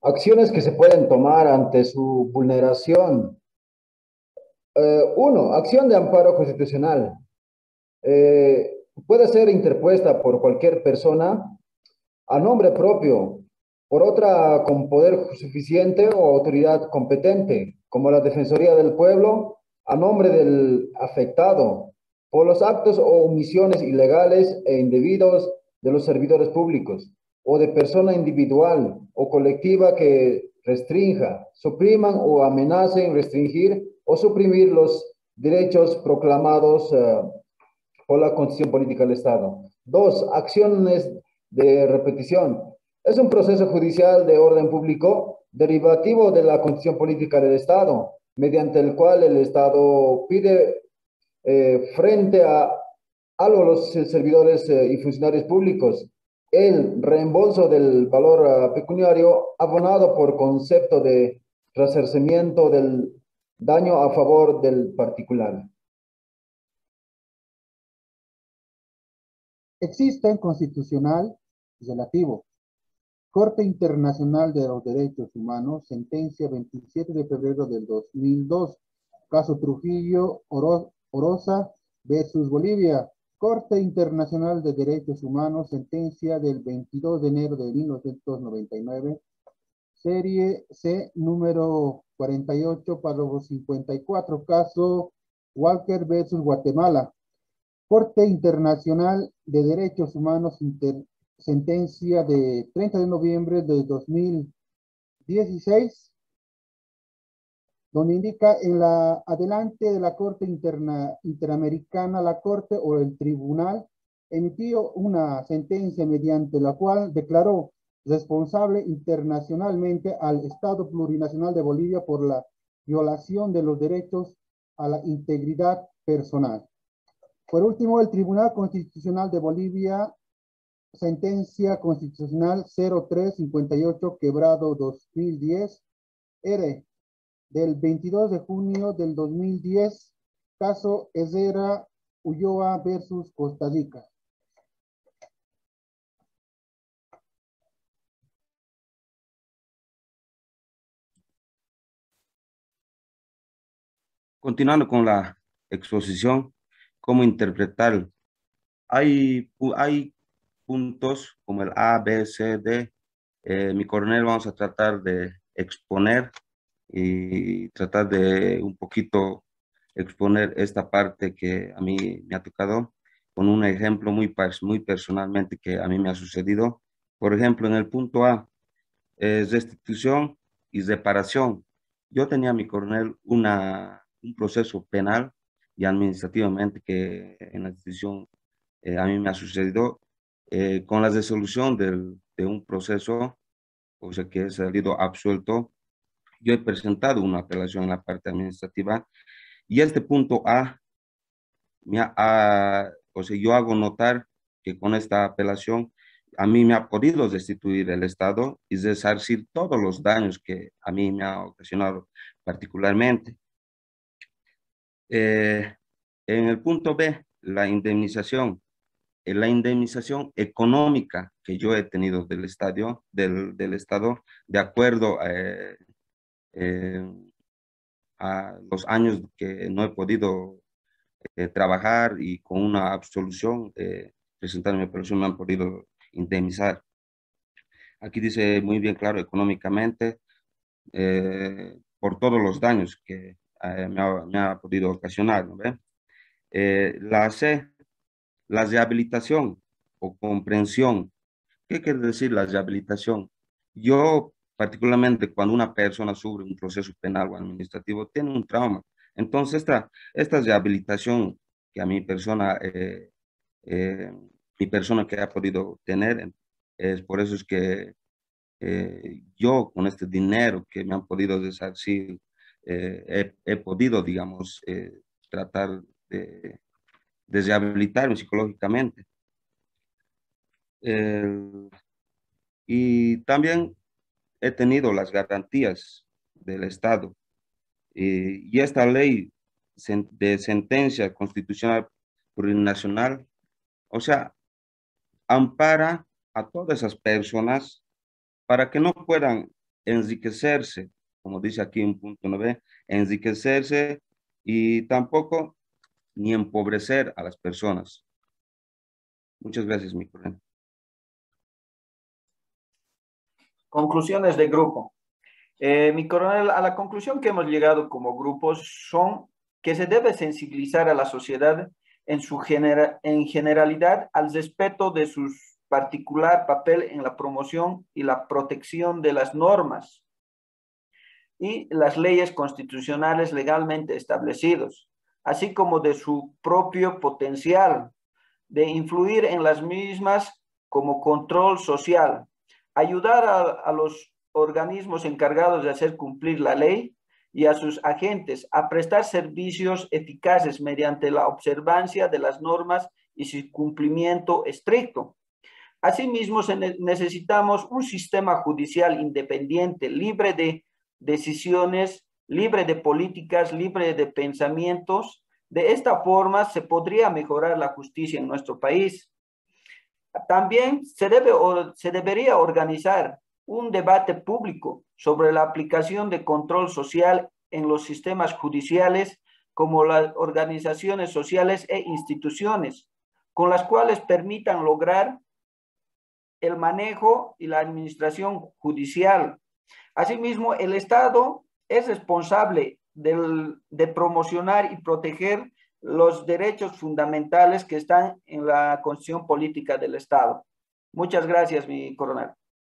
Acciones que se pueden tomar ante su vulneración. Uno, acción de amparo constitucional. Puede ser interpuesta por cualquier persona a nombre propio, por otra con poder suficiente o autoridad competente, como la Defensoría del Pueblo, a nombre del afectado, por los actos o omisiones ilegales e indebidos de los servidores públicos, o de persona individual o colectiva que restrinja, supriman o amenacen restringir o suprimir los derechos proclamados por la Constitución Política del Estado. Dos, acciones de repetición. Es un proceso judicial de orden público derivativo de la Constitución Política del Estado, mediante el cual el Estado pide frente a los servidores y funcionarios públicos el reembolso del valor pecuniario abonado por concepto de resarcimiento del daño a favor del particular. Existen constitucional relativo. Corte Internacional de los Derechos Humanos, sentencia 27 de febrero del 2002, caso Trujillo Oroza versus Bolivia. Corte Internacional de Derechos Humanos, sentencia del 22 de enero de 1999, serie C número 48, párrafo 54, caso Walker versus Guatemala. Corte Internacional de Derechos Humanos, sentencia de 30 de noviembre de 2016, donde indica en la adelante de la Corte Interamericana, la Corte o el Tribunal emitió una sentencia mediante la cual declaró responsable internacionalmente al Estado plurinacional de Bolivia por la violación de los derechos a la integridad personal. Por último, el Tribunal Constitucional de Bolivia, sentencia constitucional 0358, quebrado 2010, R, del 22 de junio del 2010, caso Herrera Ulloa versus Costa Rica. Continuando con la exposición, ¿cómo interpretar? Hay puntos como el A, B, C, D. Mi coronel vamos a tratar de exponer y tratar de un poquito exponer esta parte que a mí me ha tocado con un ejemplo muy personalmente que a mí me ha sucedido. Por ejemplo, en el punto A, restitución y reparación. Yo tenía, mi coronel, un proceso penal y administrativamente que en la institución a mí me ha sucedido con la resolución de un proceso, o sea que he salido absuelto. Yo he presentado una apelación en la parte administrativa y este punto A, o sea, yo hago notar que con esta apelación a mí me ha podido destituir el Estado y resarcir todos los daños que a mí me ha ocasionado particularmente. En el punto B, la indemnización económica que yo he tenido del Estado, de acuerdo eh, a los años que no he podido trabajar y con una absolución, presentar mi apelación, me han podido indemnizar. Aquí dice muy bien claro, económicamente, por todos los daños que me ha podido ocasionar, ¿no ve? La C, la rehabilitación o comprensión. ¿Qué quiere decir la rehabilitación? Yo, particularmente cuando una persona sufre un proceso penal o administrativo, tiene un trauma. Entonces, esta rehabilitación que a eh, mi persona que ha podido tener, es por eso es que yo con este dinero que me han podido desarcir, he podido, digamos, tratar de rehabilitarme psicológicamente. Eh, y también he tenido las garantías del Estado. Y esta ley de sentencia constitucional plurinacional, o sea, ampara a todas esas personas para que no puedan enriquecerse, como dice aquí en punto 9, enriquecerse y tampoco ni empobrecer a las personas. Muchas gracias, mi coronel. Conclusiones de grupo. Mi coronel, a la conclusión que hemos llegado como grupos son que se debe sensibilizar a la sociedad en generalidad al respeto de su particular papel en la promoción y la protección de las normas y las leyes constitucionales legalmente establecidos, así como de su propio potencial de influir en las mismas como control social, ayudar a los organismos encargados de hacer cumplir la ley y a sus agentes a prestar servicios eficaces mediante la observancia de las normas y su cumplimiento estricto. Asimismo, necesitamos un sistema judicial independiente, libre de decisiones, libre de políticas, libre de pensamientos. De esta forma se podría mejorar la justicia en nuestro país. También se debería organizar un debate público sobre la aplicación de control social en los sistemas judiciales, como las organizaciones sociales e instituciones, con las cuales permitan lograr el manejo y la administración judicial. Asimismo, el Estado es responsable de promocionar y proteger los derechos fundamentales que están en la Constitución Política del Estado. Muchas gracias, mi coronel.